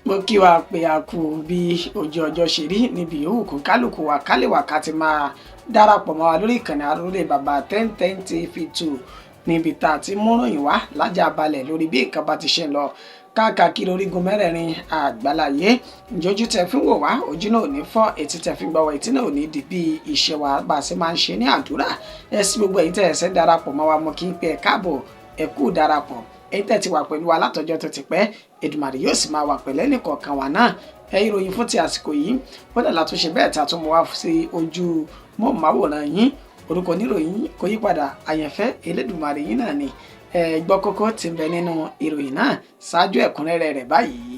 mo kí wa pé a kú bí ojú ọjọ́ ṣe rí níbi yòówù kó kálukú wa kálíwà ká ti máa darapọ̀ mọ́ wa lórí ìkànnì Arólé bàbá 1010 TV2 níbi tá a ti mú ròyìn wá lájà balẹ̀ lórí bí nǹkan bá ti ṣe ń lọ káàkiri orígun mẹ́rẹ̀ẹ̀rin àgbáláyé. ìjọ́jú tẹ fi ń wò wá ojú náà ò ní fọ́, etí tẹ fi ń gbọ́ wá etí náà ò ní di bí ìṣe wa bá a ṣe máa ń ṣe ní àdúrà. ẹ sí gbogbo ẹ̀yin tẹ́ ẹ ṣẹ̀ darapọ̀ mọ́ wa mo kí n pé ẹ káàbọ̀ ẹ kú darapọ̀. ẹ̀yin tẹ́ ti wà pẹ̀lú wa látọjọ́ tó ti pẹ́, Èdùmàrè yóò sì máa wà pẹ̀lú ẹnìkọ̀ọ̀kan wa náà. Ìròyìn fún ti àsìkò yìí wọ́n dà látúnṣe bẹ́ẹ̀ tá a tún mú wá sí ojú móhùnmáwòrán yín. Orúkọ oníròyìn kò yí padà, àyànfẹ́ Elédùmarè yín náà ni. Gbọ́ kókó tí ń bẹ nínú ìròyìn náà ṣáájú ẹ̀kúnrẹ́rẹ́ rẹ̀ báyìí.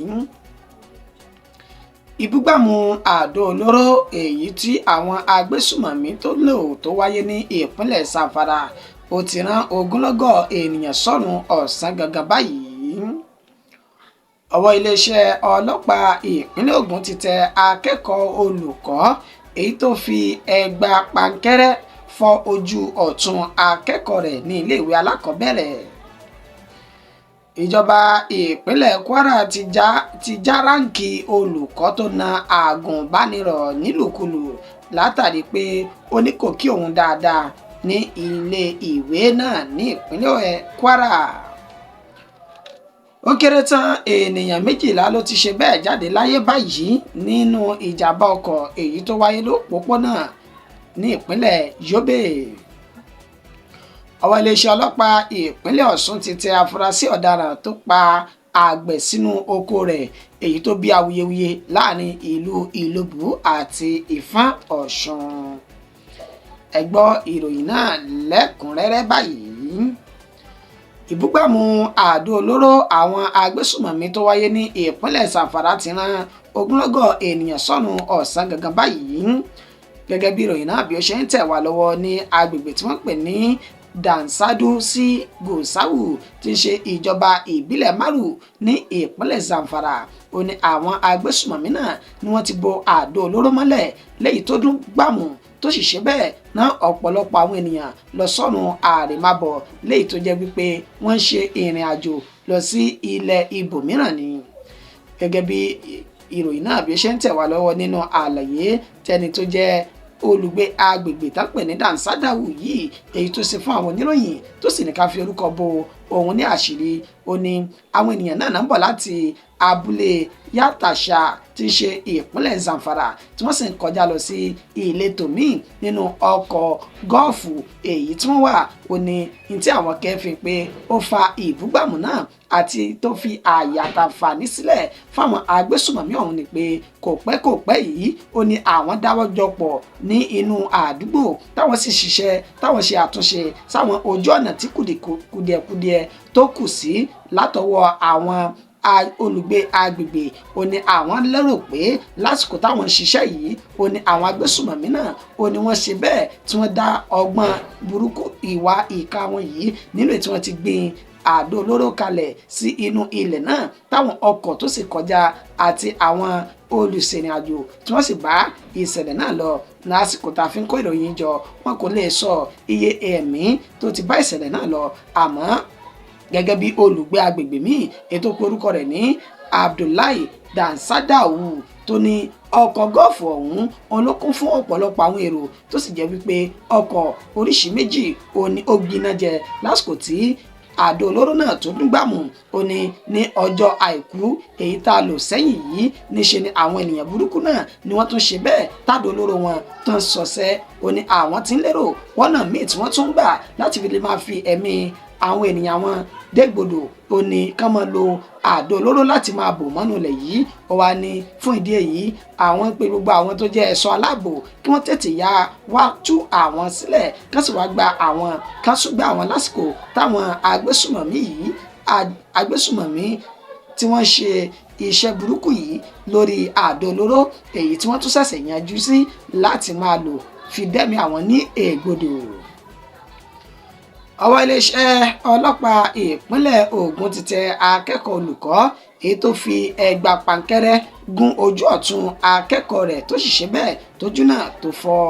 Ìbúgbàmù àdó olóró èyí tí àwọn agbésùmọ̀mí tó lò tó wáyé ní ìpínlẹ̀ Zamfara ó ti rán ogunlọ́gọ̀ ènìyàn sọ́run ọ̀sán gangan báyìí. Ọwọ́ iléeṣẹ́ ọlọ́pàá ìpínlẹ̀ Ògùn ti tẹ akẹ́kọ̀ọ́ olùkọ́ èyí tó fi ẹgba pankẹ́rẹ́ fọ́ ojú ọ̀tún akẹ́kọ̀ọ́ rẹ̀ ní iléèwé alákọ̀ọ́bẹ̀rẹ̀. Ìjọba ìpínlẹ̀ Kwara ti já ráǹkì olùkọ́ tó na àgùnbánirọ̀ nílùkulù látàrí pé ó ní kò kí òun dáadáa ní ilé ìwé náà ní ìpínlẹ̀ Kwara. Ó kéré tán ènìyàn 12 ló ti ṣe bẹ́ẹ̀ jáde láyé báyìí nínú ìjàmbá ọkọ̀ èyí tó wáyé lópòpónà ní ìpínlẹ̀ Yobe. Ọwọ́ iléeṣẹ́ ọlọ́pàá ìpínlẹ̀ Ọ̀ṣun ti tẹ afurasí ọ̀daràn tó pa àgbẹ̀ sínú oko rẹ̀ èyí tó bí awuyewuye láàrin ìlú Ìlobù àti Ìfọ̀n Ọ̀ṣun. Ẹ gbọ́ ìròyìn náà lẹ́kùnrẹ́rẹ́ báyìí. Ìbúgbàmù àdó olóró àwọn agbésùmọ̀mí tó wáyé ní ìpínlẹ̀ Zamfara ti rán ogunlọ́gọ̀ ènìyàn sọ́run ọ̀sán gangan báyìí. Gẹ́gẹ́ bí ìròyìn náà bí ó ṣe ń tẹ̀ wá lọ́wọ́ ní agbègbè tí wọ́n pè ní Dansadu sí Gusau tí ń ṣe ìjọba ìbílẹ̀ Maru ní ìpínlẹ̀ Zamfara. Ó ní àwọn agbésùmọ̀mí náà ni wọ́n ti bo àdó olóró mọ́lẹ̀ lẹ́yìn tó dún gbàmù tó sì ṣe bẹ́ẹ̀ ná ọ̀pọ̀lọpọ̀ àwọn ènìyàn lọ sọ́run àrèmábọ̀ léyìí tó jẹ́ wípé wọ́n ń ṣe ìrìn àjò lọ sí ilẹ̀ ibòmíràn ni. Gẹ́gẹ́ bí ìròyìn náà bí ó ṣe ń tẹ̀ wá lọ́wọ́ nínú àlàyé tẹni tó jẹ́ olùgbé agbègbè tápẹ̀ ní Dansadawu yìí èyí tó ṣe fún àwọn oníròyìn tó sì ní ká fi orúkọ bo òun ní àṣírí. Ó ní àwọn ènìyàn náà ń bọ̀ láti abúlé Yatasha tí í ṣe ìpínlẹ̀ Zamfara tí wọ́n sì ń kọjá lọ sí ìletò míì nínú ọkọ̀ gọ́ọ̀fù èyí tí wọ́n wà. Ó ní tí àwọn kẹ́fìn pé ó fa ìbúgbàmù náà àti tó fi ààyè àtàǹfààní sílẹ̀ fáwọn agbésùmọ̀mí ọ̀hún ni pé kò pẹ́ yìí ó ní àwọn dáwọ́ jọ pọ̀ ní inú àdúgbò táwọn sì ṣiṣẹ́ táwọn ṣe àtúnṣe sáwọn ojú ọ̀nà tí kùdìẹ̀kudiẹ tó kù sí látọwọ́ àwọn olùgbé agbègbè. Ó ní àwọn lérò pé lásìkò táwọn ń ṣiṣẹ́ yìí ó ní àwọn agbésùmọ̀mí náà ó ní wọ́n ṣe bẹ́ẹ̀ tí wọ́n dá ọgbọ́n burúkú ìwà ìka wọn yìí nílò tí wọ́n ti gbin àdó olóró kalẹ̀ sí inú ilẹ̀ náà táwọn ọkọ̀ tó sì kọjá àti àwọn olùsìnrìn àjò tí wọ́n sì bá ìṣẹ̀lẹ̀ náà lọ. Lásìkò tá a fi ń kó ìròyìn jọ wọn kò lè sọ iye ẹ̀mí tó ti bá ìṣẹ̀lẹ̀ náà lọ, àmọ́ gẹ́gẹ́ bí olùgbé agbègbè míì ètò orúkọ rẹ̀ ní Abdullahi Dansadawu tó ní ọkọ̀ gọ́ọ̀fù ọ̀hún olókún fún ọ̀pọ̀lọpọ̀ àwọn èrò tó sì jẹ́ wípé ọkọ̀ oríṣi méjì ó ní ó gbiná jẹ lásìkò tí àdó olóró náà tó dún gbàmù. Ó ní ọjọ́ àìkú èyí tá a lò sẹ́yìn yìí níṣe ni àwọn ènìyàn burúkú náà ni wọ́n tún ṣe bẹ́ẹ̀ tádó olóró wọn tán sọ̀sẹ́. Ó ní àwọn tí ń lérò wọ́nà míì tí wọ́n tún gbà láti fi lè máa fi ẹ̀mí àwọn ènìyàn wọn dégbodò. Ó ní kán máa lo àdó olóró láti máa bò mọ́nú ilẹ̀ yìí. Ó wá ní fún ìdí èyí àwọn ń pe gbogbo àwọn tó jẹ́ ẹ̀ṣọ́ aláàbò kí wọ́n tètè ya wá tú àwọn sílẹ̀ kán sì wá gba àwọn kán ṣùgbọ́n àwọn lásìkò táwọn agbésùmọ̀mí tí wọ́n ṣe iṣẹ́ burúkú yìí lórí àdó olóró èyí tí wọ́n tún ṣẹ̀ṣẹ̀ yanjú sí láti máa lò fi dẹ́mi àwọn ní ègbodò. Ọwọ́ iléeṣẹ́ ọlọ́pàá ìpínlẹ̀ Ògùn ti tẹ akẹ́kọ̀ọ́ olùkọ́ èyí tó fi ẹgba pankẹ́rẹ́ gún ojú ọ̀tún akẹ́kọ̀ọ́ rẹ̀ tó sì ṣe bẹ́ẹ̀ tójú náà tó fọ́.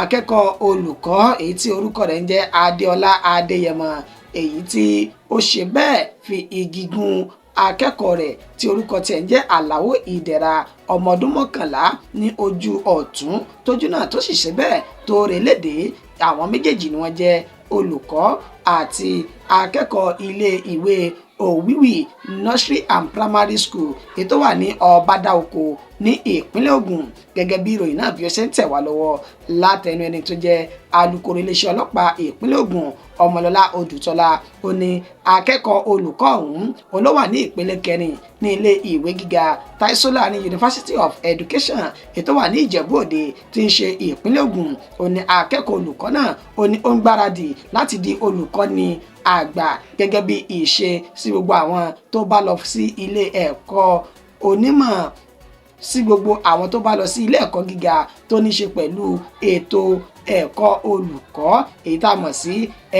Akẹ́kọ̀ọ́ olùkọ́ èyí tí orúkọ rẹ̀ ń jẹ́ Adéọlá Adéyẹmọ èyí tí ó ṣe bẹ́ẹ̀ fi igi gún akẹ́kọ̀ọ́ rẹ̀ tí orúkọ tiẹ̀ ń jẹ́ Àlàó Ìdẹ̀ra ọmọ ọdún 11 ní ojú ọ̀tún tójú náà tó sì ṣe bẹ́ẹ̀ tó relédè. Àwọn méjèèjì ni wọ́n jẹ́ olùkọ́ àti akẹ́kọ̀ọ́ ilé ìwé Òwìwí Nursery and Primary School ètò wà ní Ọbádáoko ní ìpínlẹ̀ Ògùn. Gẹ́gẹ́ bí ìròyìn náà bí ó ṣe ń tẹ̀ wá lọ́wọ́ látẹnu ẹni tó jẹ́ alukoro iléeṣẹ́ ọlọ́pàá ìpínlẹ̀ Ògùn Ọmọlọ́lá Odùtọ́lá ó ní akẹ́kọ̀ọ́ olùkọ́ ọ̀hún ló wà ní ìpele kẹrin ní ilé ìwé gíga Taisola ní University of Education ètò wà ní Ìjẹ̀bú Òde tí ń ṣe ìpínlẹ̀ Ògùn. Ó ní akẹ́kọ̀ọ́ olùkọ́ náà ó ní ó ń gbáradì láti di olùkọ́ni àgbà gẹ́gẹ́ bí ìṣe sí gbogbo àwọn tó bá lọ sí ilé ẹ̀kọ́ onímọ̀ sí gbogbo àwọn tó bá lọ sí ilé ẹ̀kọ́ gíga tó ní ṣe pẹ̀lú ètò ẹ̀kọ́ olùkọ́ èyí tá a mọ̀ sí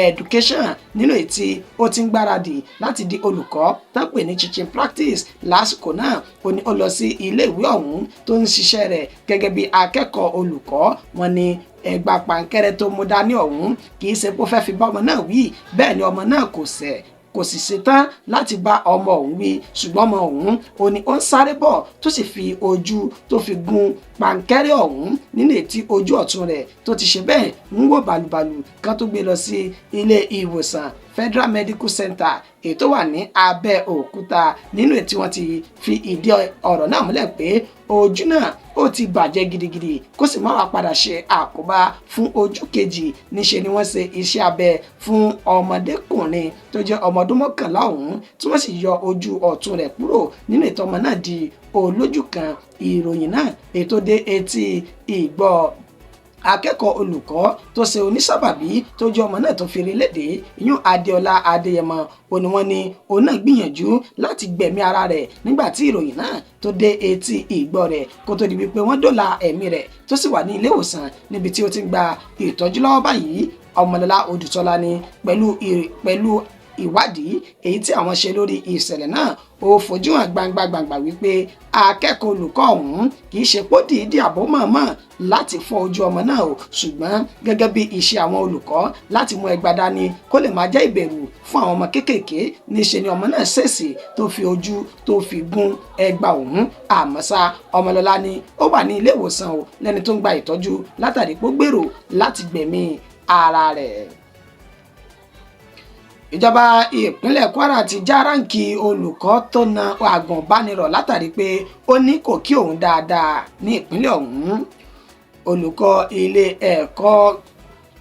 education nínú èyí tí ó ti ń gbáradì láti di olùkọ́ tó ń pè ní teaching practice. Lásìkò náà ó ní ó lọ sí ilé ìwé ọ̀hún tó ń ṣiṣẹ́ rẹ̀ gẹ́gẹ́ bí akẹ́kọ̀ọ́ olùkọ́. Wọ́n ní ẹgbà pàǹkẹ́rẹ́ tó mú dání ọ̀hún kì í ṣe pé ó fẹ́ fi bá ọmọ náà wí, bẹ́ẹ̀ ni ọmọ náà kò sì ṣetán láti bá ọmọ òun wí, ṣùgbọ́n ọmọ òun ó ní ó ń sáré bọ̀ tó sì fi ojú tó fi gun pàǹkẹ́rẹ́ ọ̀hún nínú ètí ojú ọ̀tún rẹ̀ tó ti ṣe bẹ́ẹ̀ ń wò bàlùbàlù kan tó gbé lọ sí ilé ìwòsàn Federal Medical Center ètò wà ní Abẹ́òkúta nínú ètí wọ́n ti fi ìdí ọ̀rọ̀ náà múlẹ̀ pé ojú náà ó ti bàjẹ́ gidigidi kó sì má wá padà ṣe àkóbá fún ojú kejì. Níṣe ni wọ́n ṣe iṣẹ́ abẹ fún ọmọdékùnrin tó jẹ́ ọmọ ọdún 11 ọ̀hún tí wọ́n sì yọ ojú ọ̀tún rẹ̀ kúrò nínú ètò ọmọ náà di olójú kan. Ìròyìn náà ètò dé etí ìgbọ́ akẹ́kọ̀ọ́ olùkọ́ tó ṣe onísábàbí tó jẹ́ ọmọ náà tó fi rí lédè ìyún Adéọlá Adéyẹmọ òní wọ́n ní òun náà gbìyànjú láti gbẹ̀mí ara rẹ̀ nígbà tí ìròyìn náà tó dé etí ìgbọ́ rẹ̀ kó tó di wípé wọ́n dóòlà ẹ̀mí rẹ̀ tó sì wà ní ilé ìwòsàn níbi tí ó ti ń gba ìtọ́jú lọ́wọ́ báyìí. Ọmọlọ́lá Odùtọ́lá ní pẹ̀lú ìwádìí èyí tí àwọn ṣe lórí ìṣẹ̀lẹ̀ náà ó fojú hàn gbangba wípé akẹ́kọ̀ọ́ olùkọ́ ọ̀hún kì í ṣe pó dìídì àbó mọ̀ọ́mọ̀ láti fọ́ ojú ọmọ náà o, ṣùgbọ́n gẹ́gẹ́ bí ìṣe àwọn olùkọ́ láti mú ẹgba dání kó lè máa jẹ́ ìbẹ̀rù fún àwọn ọmọ kéékèèké. Níṣe ni ọmọ náà ṣèṣì tó fi ojú tó fi gún ẹgba ọ̀hún. Àmọ́ ṣá Ọmọlọ́lá ni ó wà ní ilé ìwòsàn o lẹ́ni tó ń gba ìtọ́jú látàrí pé ó gbèrò láti gbẹ̀mí ara rẹ̀. Ìjọba ìpínlẹ̀ Kwara ti já ráǹkì olùkọ́ tó na àgùnbánirọ̀ látàrí pé ó ní kò kí òun dáadáa ní ìpínlẹ̀ ọ̀hún. Olùkọ́ ilé ẹ̀kọ́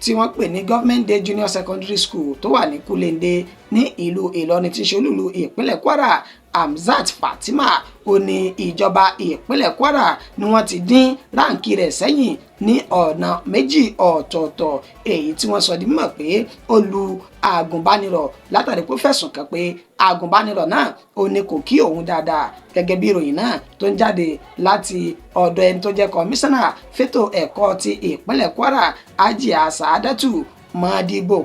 tí wọ́n pè ní Government Day Junior Secondary School tó wà ní Kulende ní ìlú Ìlọrin tí ń ṣe olúlu ìpínlẹ̀ Kwara Hamzat Fatima ó ní ìjọba ìpínlẹ̀ Kwara ni wọ́n ti dín ráǹkì rẹ̀ sẹ́yìn ní ọ̀nà méjì ọ̀tọ̀ọ̀tọ̀ èyí tí wọ́n sọ di mímọ̀ pé ó lu àgùnbánirọ̀ látàrí pé ó fẹ̀sùn kàn pé àgùnbánirọ̀ náà ó ní kò kí òun dáadáa. Gẹ́gẹ́ bí ìròyìn náà tó ń jáde láti ọ̀dọ̀ ẹni tó jẹ́ kọmíṣánná fétò ẹ̀kọ́ ti ìpínlẹ̀ Kwara Hajiya Sa'adatu Madibo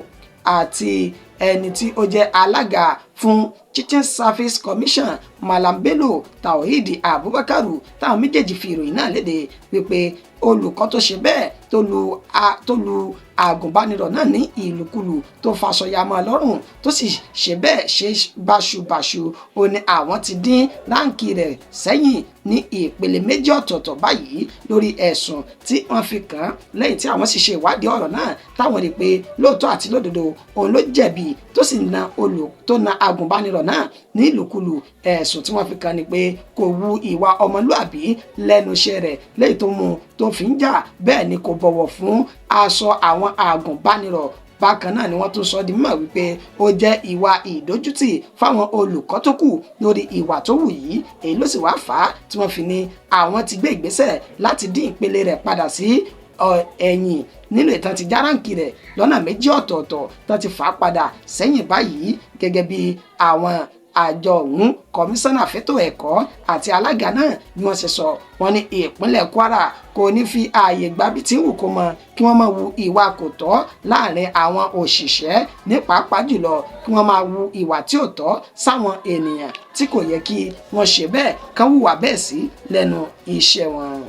àti ẹni tí ó jẹ́ alága fún Teaching Service Commission Malam Bello Tawhid Abubakaru táwọn méjèèjì fi ìròyìn náà léde wípé olùkọ́ tó ṣe bẹ́ẹ̀ tó lu àgùnbánirọ̀ náà ní ìlúkulù tó faṣọ ya mọ́ lọ́rùn tó sì ṣe bẹ́ẹ̀ ṣe báṣubàṣu ó ní àwọn ti dín ráǹkì rẹ̀ sẹ́yìn ní ìpele méjì ọ̀tọ̀ọ̀tọ̀ báyìí lórí ẹ̀sùn tí wọ́n fi kàn án lẹ́yìn tí àwọn sì ṣe ìwádìí ọ̀rọ̀ náà táwọn rí pé lóòótọ́ àti lódodo òun ló jẹ̀bi tó sì na àgùnbánirọ̀ náà ní ìlúkulù. Ẹ̀sùn tí wọ́n fi kàn ni pé kò wu ìwà ọmọlúàbí lẹ́nu iṣẹ́ rẹ̀ lẹ́yìn tó mú tó fi ń jà bẹ́ẹ̀ ni kò bọ̀wọ̀ fún aṣọ àwọn àgùnbánirọ̀. Bákan náà ni wọ́n tún sọ di mímọ̀ wípé ó jẹ́ ìwà ìdójútì fáwọn olùkọ́ tó kù lórí ìwà tó wù yìí èyí ló sì wá fà á tí wọ́n fi ní àwọn ti gbé ìgbésẹ̀ láti dín ìpele rẹ̀ padà sí ẹ̀yìn nínú ìtàn ti járáǹkì rẹ̀ lọ́nà méjì ọ̀tọ̀ọ̀tọ̀ tó ti fà á padà sẹ́yìn báyìí. Gẹ́gẹ́ bí àwọn àjọ ọ̀hún kọmíṣánná fétò ẹ̀kọ́ àti alága náà bí wọ́n ṣe sọ wọ́n ní ìpínlẹ̀ Kwara kò ní fi ààyè gbà bí tí ń wù kó mọ kí wọ́n máa wu ìwà kò tọ́ láàrin àwọn òṣìṣẹ́ ní pàápàá jùlọ kí wọ́n máa wu ìwà tí ò tọ́ sáwọn ènìyàn tí kò yẹ kí wọ́n ṣe bẹ́ẹ̀ kán hùwà bẹ́ẹ̀ sí lẹ́nu iṣẹ́ wọn.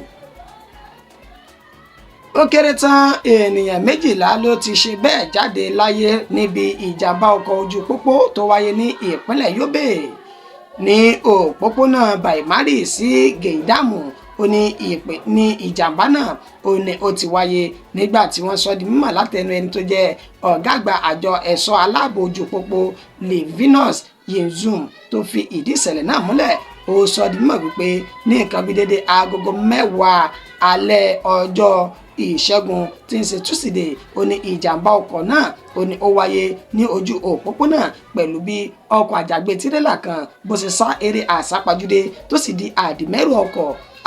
Ó kéré tán ènìyàn 12 ló ti ṣe bẹ́ẹ̀ jáde láyé níbi ìjàmbá ọkọ̀ ojú pópó tó wáyé ní ìpínlẹ̀ Yobe. ní òpópónà Baimari sí Geidamu ó ní ìjàmbá náà ó ti wáyé nígbà tí wọ́n sọ di mímọ̀ látẹnu ẹni tó jẹ́ ọ̀gá àgbà àjọ ẹ̀ṣọ́ aláàbò ojú pópó Livinus Yenzum tó fi ìdí ìṣẹ̀lẹ̀ náà múlẹ̀. Ó sọ di mímọ̀ wípé ní nǹkan bíi dédé agogo 10 alẹ́ ọjọ́ ìṣẹ́gun tí ń ṣe túsídẹ̀ẹ́ ó ní ìjàmbá ọkọ̀ náà ó wáyé ní ojú òpópónà pẹ̀lú bí ọkọ̀ àjàgbé tirẹ́là kan bó ṣe sá eré àsápajúdé tó sì di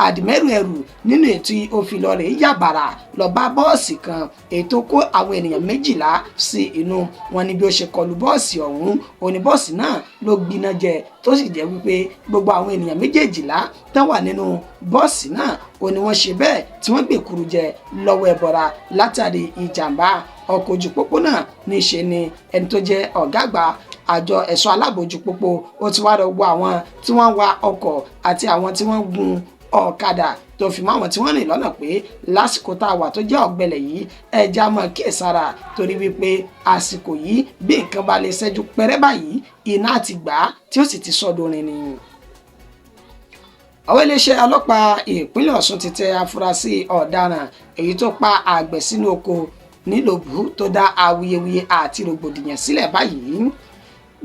àdìmẹ́rù ẹrù nínú ètò òfìlọ́rẹ̀ yàbàrà lọ bá bọ́ọ̀sì kan ètò kó àwọn ènìyàn 12 sí inú wọn ní bí ó ṣe kọlù bọ́ọ̀sì ọ̀hún òní bọ́ọ̀sì náà ló gbiná jẹ tó sì jẹ́ wípé gbogbo àwọn ènìyàn 12 tán wà nínú bọ́ọ̀sì náà òní wọ́n ṣe bẹ́ẹ̀ tí wọ́n gbèkúrú jẹ lọ́wọ́ ẹbọra látàrí ìjàmbá ọkọ̀ ojú pópó náà níṣe ni ẹni tó jẹ́ ọ̀gá àgbà àjọ ẹ̀ṣọ́ aláàbò ojú pópó ó ti wá rọ gbogbo àwọn tí wọ́n wa ọkọ̀ àti àwọn tí wọ́n gun ọ̀kadà tó fi mọ́ àwọn tí wọ́n rìn lọ́nà pé lásìkò tá a wà tó jẹ́ ọ̀gbẹlẹ̀ yìí ẹja mọ́ kíyèsára torí wípé àsìkò yìí bí nǹkan bá lè ṣẹ́jú pẹ́rẹ́ báyìí iná àti gbà á tí ó sì ti sọ́dọ̀rin ni. Ọwọ́ iléeṣẹ́ ọlọ́pàá ìpínlẹ̀ Ọ̀ṣun ti tẹ afurasí ọ̀daràn èyí tó pa àgbẹ̀ sínú oko nílòbù tó dá awuyewuye àti rògbòdìyàn sílẹ̀ báyìí.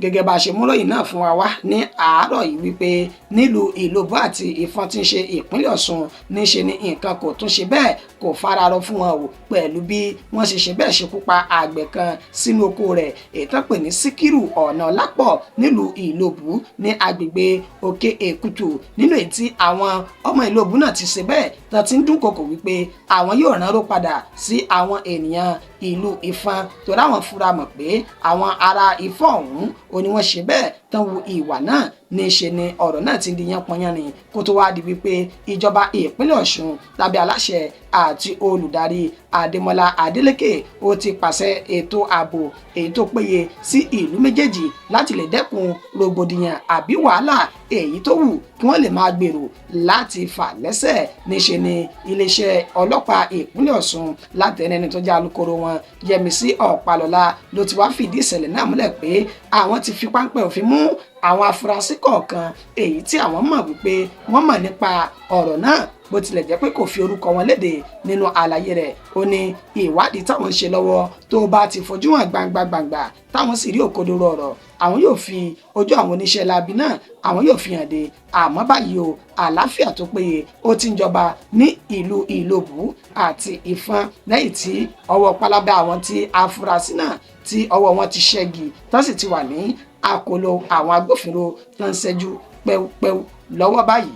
Gẹ́gẹ́ bá a ṣe múròyìn náà fún wa wá ní àárọ̀ yìí wípé nílùú Ìlóbù àti Ìfọ̀n tí ń ṣe ìpínlẹ̀ Ọ̀ṣun níṣe ni nǹkan kò tún ṣe bẹ́ẹ̀ kò fararọ fún wọn o pẹ̀lú bí wọ́n ṣe bẹ́ẹ̀ ṣekú pa àgbẹ̀ kan sínú oko rẹ̀ ètò pè ní Síkírù Ọ̀nàlápọ̀ nílùú Ìlóbù ní agbègbè Òkè Èkútù nínú èyí tí àwọn ọmọ Ìlóbù náà ti ṣe bẹ́ẹ̀ tó ti ń dúnkokò wípé àwọn yóò ránró padà sí àwọn ènìyàn ìlú Ìfọ̀n tó ráwọn fura mọ̀ pé àwọn ará Ìfọ̀n ọ̀hún ó ní wọ́n ṣe bẹ́ẹ̀ tán wu ìwà náà níṣe ni ọ̀rọ̀ náà ti di yánpọnyán ni kó tó wá di wípé ìjọba ìpínlẹ̀ Ọ̀ṣun tàbí aláṣẹ àti olùdarí Adémọ́lá Adélékè ó ti pàṣẹ ètò ààbò èyí tó péye sí ìlú méjèèjì láti lè dẹ́kun rògbòdìyàn àbí wàhálà èyí tó wù kí wọ́n lè máa gbèrò láti fà lẹ́sẹ̀ níṣe ni iléeṣẹ́ ọlọ́pàá ìpínlẹ̀ Ọ̀ṣun látẹnẹni tó jẹ́ alukoro wọn Yẹmisí Ọ̀pálọ́lá ló ti wá fìdí ìṣẹ̀lẹ̀ náà múlẹ̀ pé àwọn ti fi páńpẹ́ òfin mú àwọn afurasí kọ̀ọ̀kan èyí tí àwọn mọ̀ wípé wọ́n mọ̀ nípa ọ̀rọ̀ náà bó tilẹ̀ jẹ́ pé kò fi orúkọ wọn léde nínú àlàyé rẹ̀ ó ní ìwádìí táwọn ń ṣe lọ́wọ́ tó bá ti fojú hàn gbangba táwọn sì rí òkodoro ọ̀rọ̀ àwọn yóò fi ojú àwọn oníṣẹ́ láabi náà àwọn yóò fi hàn dé àmọ́ báyìí o àlàáfíà tó péye ó ti ń jọba ní ìlú Ìlóbù àti Ìfọ̀n lẹ́yìn tí ọwọ́ pálábá àwọn tí afurasí náà tí ọwọ́ wọn ti ṣẹ́gi tó sì ti wà ní àkóló àwọn agbófinró tó ń ṣẹ́jú pẹ́upẹ́u lọ́wọ́ báyìí.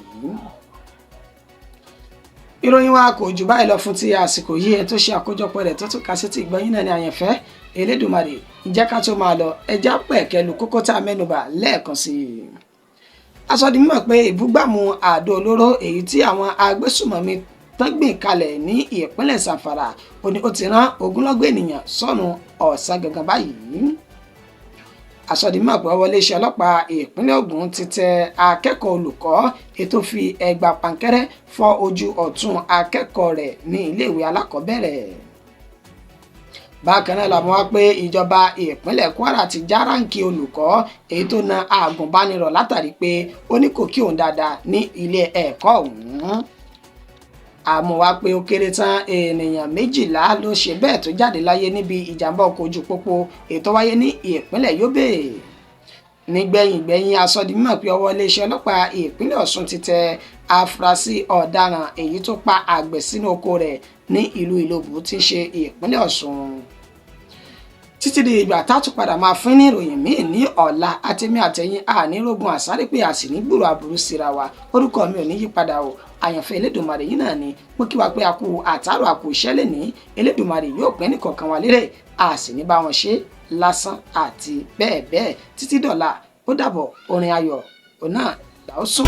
Ìròyìn wa kò jù báyìí lọ fún ti àsìkò yìí ẹ tó ṣe àkójọpọ̀ rẹ̀ tó tún kà sí ti ìgbọ́yìn náà ní àyànfẹ́ Elédùmarè ìjẹ́ ká tó máa lọ ẹja pẹ̀kẹ́lu kókó tá a mẹ́nubà lẹ́ẹ̀kan sí i. Asọdimọ̀ pé ìbúgbàmù àdó olóró èyí tí àwọn agbésùmọ̀mí tán gbìn kalẹ̀ ní ìpínlẹ̀ Zamfara ó ti rán ogunlọ́gọ̀ ènìyàn sọ́nù ọ̀sán gangan báyìí. Àsọdimọ̀ pé ọwọ́ iléeṣẹ́ ọlọ́pàá ìpínlẹ̀ Ògùn ti tẹ akẹ́kọ̀ọ́ olùkọ́ ètò fi ẹgba pankẹ́rẹ́ fọ́ ojú ọ̀tún akẹ́kọ̀ọ́ rẹ̀ ní iléèwé alákọ̀ọ́bẹ̀rẹ̀. Bákan náà làwọn wá pé ìjọba ìpínlẹ̀ Kwara ti já ráǹkì olùkọ́ èyí tó na àgùnbánirọ̀ látàrí pé ó ní kò kí òun dáadáa ní ilé ẹ̀kọ́ ọ̀hún. Àmọ́ wá pé ó kéré tán ènìyàn 12 ló ṣe bẹ́ẹ̀ tó jáde láyé níbi ìjàmbá ọkọ̀ ojú pópó ètò wáyé ní ìpínlẹ̀ Yobe. Nígbẹ̀yìn asọdimọ̀ pé ọwọ́ iléeṣẹ́ ọlọ́pàá ìpínlẹ̀ Ọ̀ṣun ti tẹ afurasí ọ̀daràn èyí tó pa àgbẹ̀ sínú oko rẹ̀ ní ìlú Ìlóbù tí ń ṣe ìpínlẹ̀ Ọ̀ṣun. Títí di ìgbà tátù padà máa fún ní ìròyìn míì ní ọ̀la àtẹ̀mí àtẹ̀yìn ànírógun àsárépè àsìní gbúrò àbúrú síra wa orúkọ mi ò ní yípadà o àyànfẹ́ Elédùmarè yìí náà ni mo kí wa pé a kú àtàrò àkú iṣẹ́ lẹ́ni Elédùmarè yóò pẹ́ nìkọ̀ọ̀kan wa lérè a sì ní bá wọn ṣe lásán àti bẹ́ẹ̀ bẹ́ẹ̀ títí dọ̀la ó dàbọ̀ orin ayọ̀ òun náà là ó sùn.